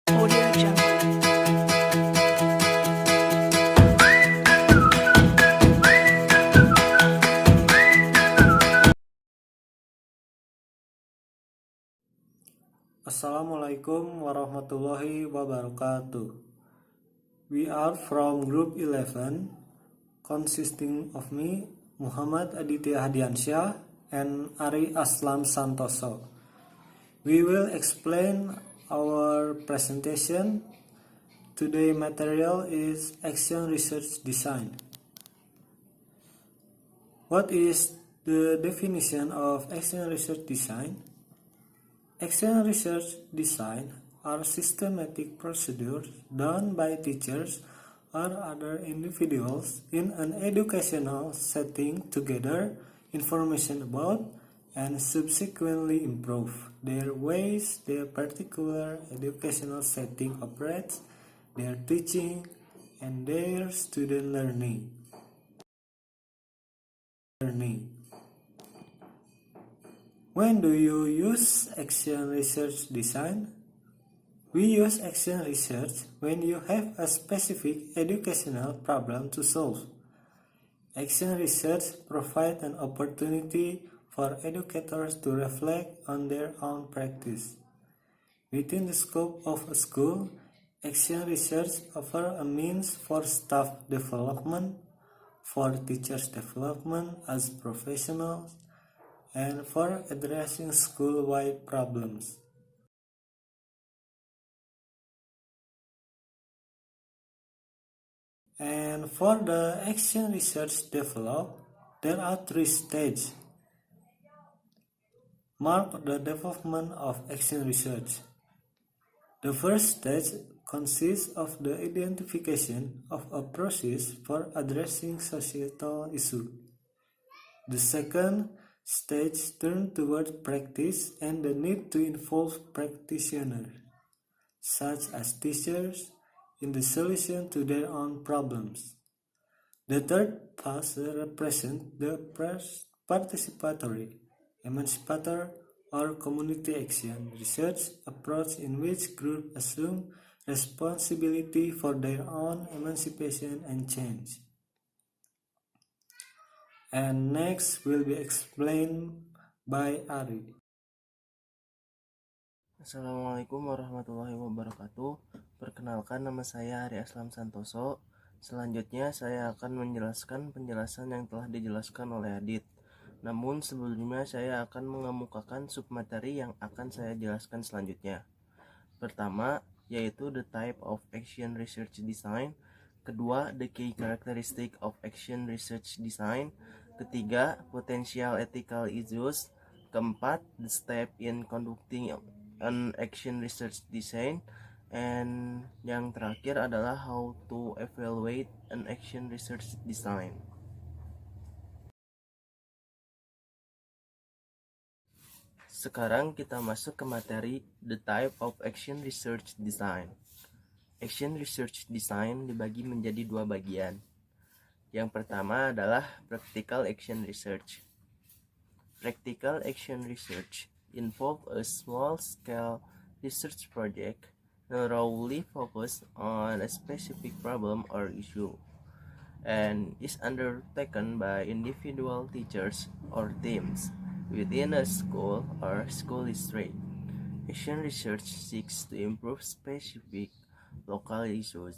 Audio Jungle. Assalamualaikum warahmatullahi wabarakatuh. We are from Group 11, consisting of me, Muhammad Aditya Hadiansyah, and Ari Aslam Santoso. We will explain our presentation. Today's material is Action Research Design. What is the definition of Action Research Design? Action research design are systematic procedures done by teachers or other individuals in an educational setting to gather information about and subsequently improve their ways their particular educational setting operates, their teaching, and their student learning. When do you use action research design? We use action research when you have a specific educational problem to solve. Action research provides an opportunity for educators to reflect on their own practice. Within the scope of a school, action research offers a means for staff development, for teachers' development as professionals, and for addressing school-wide problems. And for the action research developed, there are three stages. Mark the development of action research. The first stage consists of the identification of a process for addressing societal issues. The second stage turns towards practice and the need to involve practitioners, such as teachers, in the solution to their own problems. The third phase represents the participatory, emancipatory, or community action research approach in which groups assume responsibility for their own emancipation and change. And next will be explained by Ari. Assalamualaikum warahmatullahi wabarakatuh. Perkenalkan, nama saya Ari Aslam Santoso. Selanjutnya saya akan menjelaskan penjelasan yang telah dijelaskan oleh Adit. Namun sebelumnya saya akan mengemukakan submateri yang akan saya jelaskan selanjutnya. Pertama, yaitu the type of action research design. Kedua, the key characteristic of action research design. Ketiga, potential ethical issues. Keempat, the step in conducting an action research design. And yang terakhir adalah how to evaluate an action research design. Sekarang kita masuk ke materi the type of action research design. Action research design dibagi menjadi dua bagian. Yang pertama adalah practical action research. Practical action research involve a small-scale research project narrowly focused on a specific problem or issue, and is undertaken by individual teachers or teams within a school or school district. Action research seeks to improve specific local issues.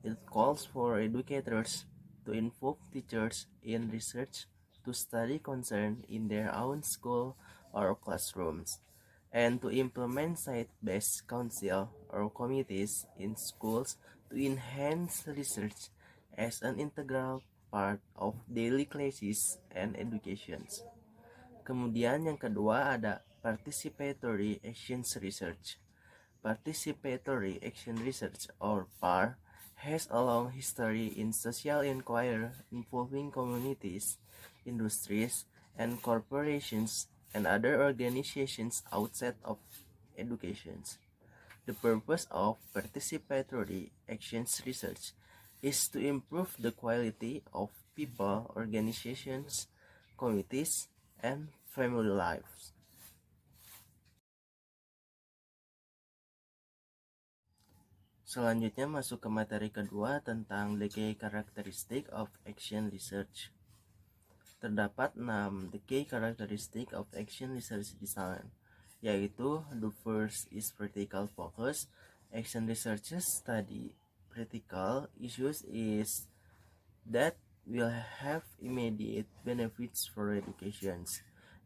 It calls for educators to involve teachers in research to study concern in their own school or classrooms, and to implement site-based council or committees in schools to enhance research as an integral part of daily classes and educations. Kemudian yang kedua ada participatory action research. Participatory action research or PAR has a long history in social inquiry involving communities, industries, and corporations and other organizations outside of education. The purpose of participatory actions research is to improve the quality of people, organizations, communities, and family lives. Selanjutnya masuk ke materi kedua tentang the key characteristic of action research. Terdapat 6 the key characteristic of action research design, yaitu the first is practical focus. Action researchers study practical issues is that will have immediate benefits for education.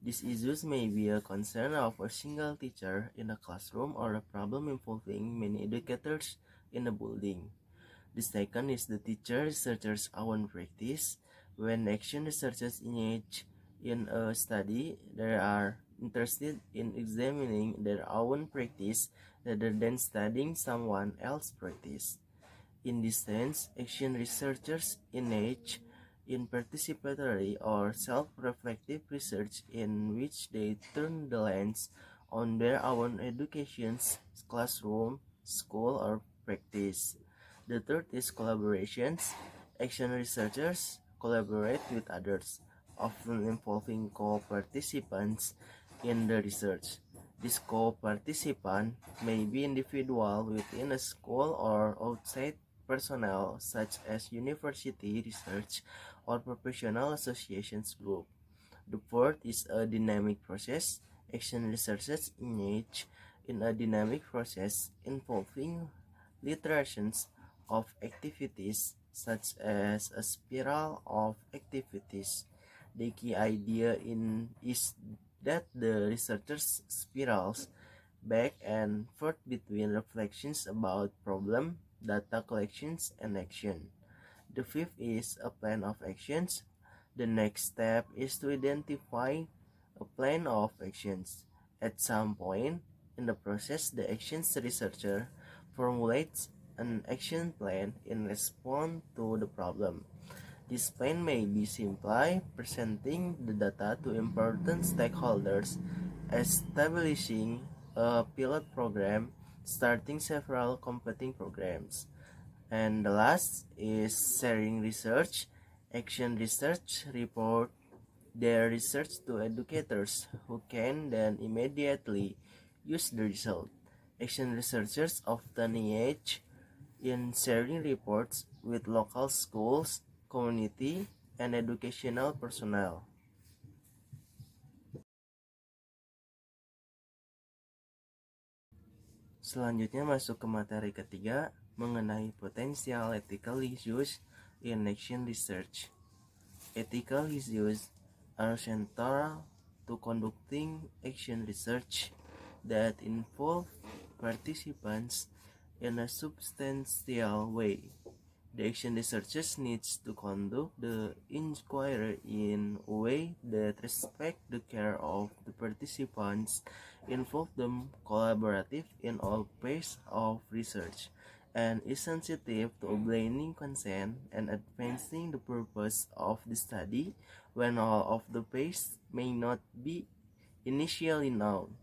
These issues may be a concern of a single teacher in a classroom or a problem involving many educators in a building. The second is the teacher researcher's own practice. When action researchers engage in a study, they are interested in examining their own practice rather than studying someone else's practice. In this sense, action researchers engage in participatory or self-reflective research in which they turn the lens on their own education's classroom, school, or practice. The third is collaborations. Action researchers collaborate with others, often involving co-participants in the research. This co-participant may be individual within a school or outside personnel such as university research or professional associations group. The fourth is a dynamic process. Action researchers engage in a dynamic process involving iterations of activities such as a spiral of activities. The key idea is that the researchers spirals back and forth between reflections about problem, data collections, and action. The fifth is a plan of actions. The next step is to identify a plan of actions. At some point in the process, the actions researcher formulates an action plan in response to the problem. This plan may be simply presenting the data to important stakeholders, establishing a pilot program, starting several competing programs. And the last is sharing research. Action research report their research to educators who can then immediately use the result. Action researchers often engage in sharing reports with local schools, community, and educational personnel. Selanjutnya masuk ke materi ketiga mengenai potensial ethical issues in action research. Ethical issues are central to conducting action research that involve participants in a substantial way. The action researchers needs to conduct the inquiry in a way that respects the care of the participants, involve them collaborative in all phases of research, and is sensitive to obtaining consent and advancing the purpose of the study when all of the phases may not be initially known.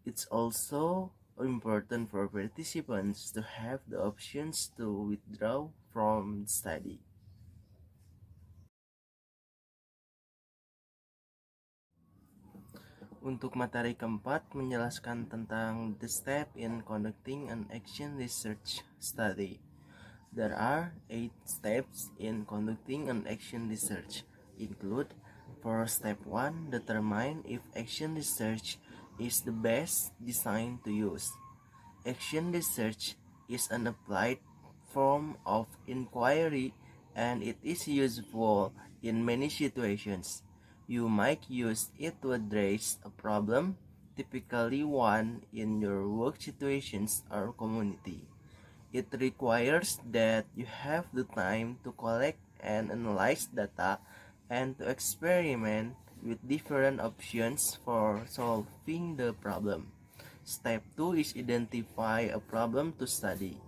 It's also important for participants to have the options to withdraw from the study. Untuk materi keempat menjelaskan tentang the step in conducting an action research study. There are 8 steps in conducting an action research. Include for step 1, determine if action research is the best design to use. Action research is an applied form of inquiry and it is useful in many situations. You might use it to address a problem, typically one in your work situations or community. It requires that you have the time to collect and analyze data and to experiment with different options for solving the problem. Step 2 is identify a problem to study.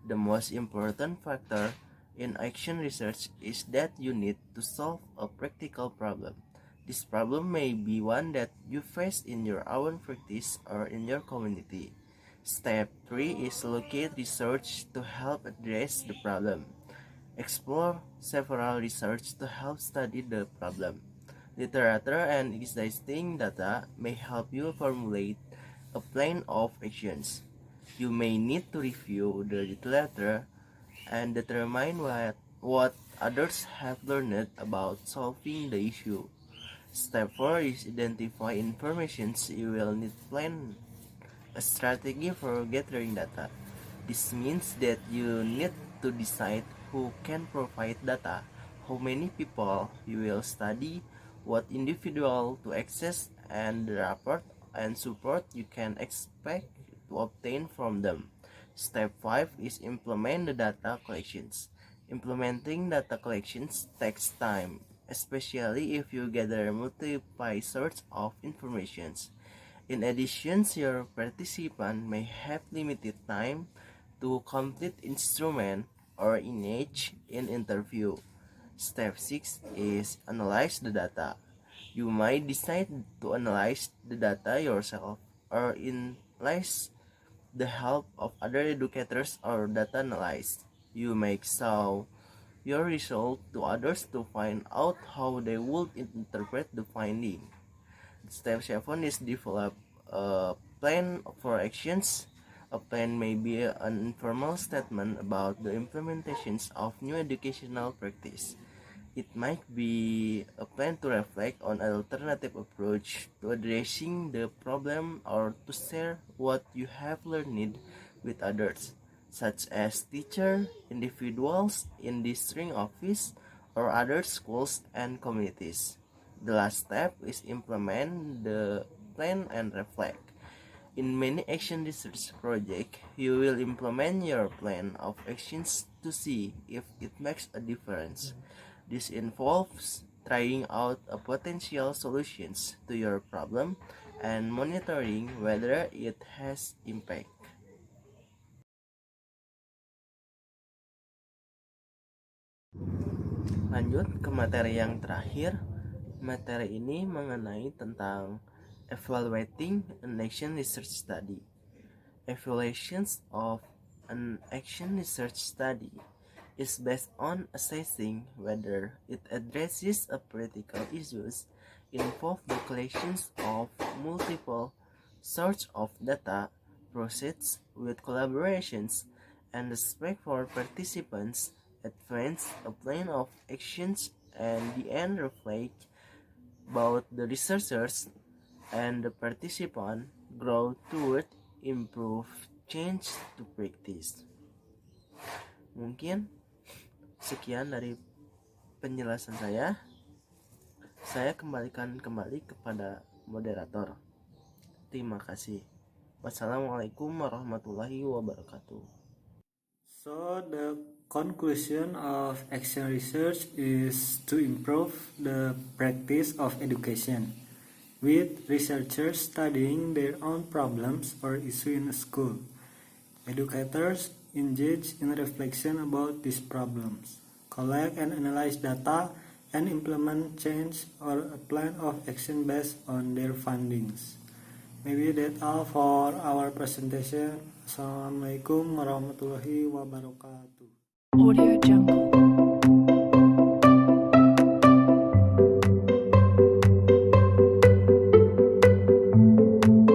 The most important factor in action research is that you need to solve a practical problem. This problem may be one that you face in your own practice or in your community. Step 3 is locate research to help address the problem. Explore several research to help study the problem. Literature and existing data may help you formulate a plan of actions. You may need to review the literature and determine what others have learned about solving the issue. Step 4 is identify information. You will need plan a strategy for gathering data. This means that you need to decide who can provide data, how many people you will study, what individual to access, and the report and support you can expect to obtain from them. Step 5 is implement the data collections. Implementing data collections takes time, especially if you gather multiple sources of information. In addition, your participant may have limited time to complete instrument or engage in interview. Step 6 is analyze the data. You might decide to analyze the data yourself or analyze the help of other educators or data analysts. You may show your result to others to find out how they would interpret the finding. Step 7 is develop a plan for actions. A plan may be an informal statement about the implementations of new educational practice. It might be a plan to reflect on an alternative approach to addressing the problem or to share what you have learned with others, such as teachers, individuals in district office, or other schools and communities. The last step is implement the plan and reflect. In many action research projects, you will implement your plan of actions to see if it makes a difference. This involves trying out a potential solutions to your problem and monitoring whether it has impact. Lanjut ke materi yang terakhir. Materi ini mengenai tentang evaluating an action research study. Evaluations of an action research study is based on assessing whether it addresses a critical issues, involve the collections of multiple sources of data, proceeds with collaborations, and respect for participants, advance a plan of actions, and the end reflect both the researchers and the participant grow toward improve change to practice. Mungkin sekian dari penjelasan saya. Saya kembalikan kembali kepada moderator. Terima kasih. Wassalamualaikum warahmatullahi wabarakatuh. So the conclusion of action research is to improve the practice of education, with researchers studying their own problems or issues in a school. Educators engage in reflection about these problems, collect and analyze data, and implement change or a plan of action based on their findings. Maybe that's all for our presentation. Assalamualaikum warahmatullahi wabarakatuh. Audio Jungle.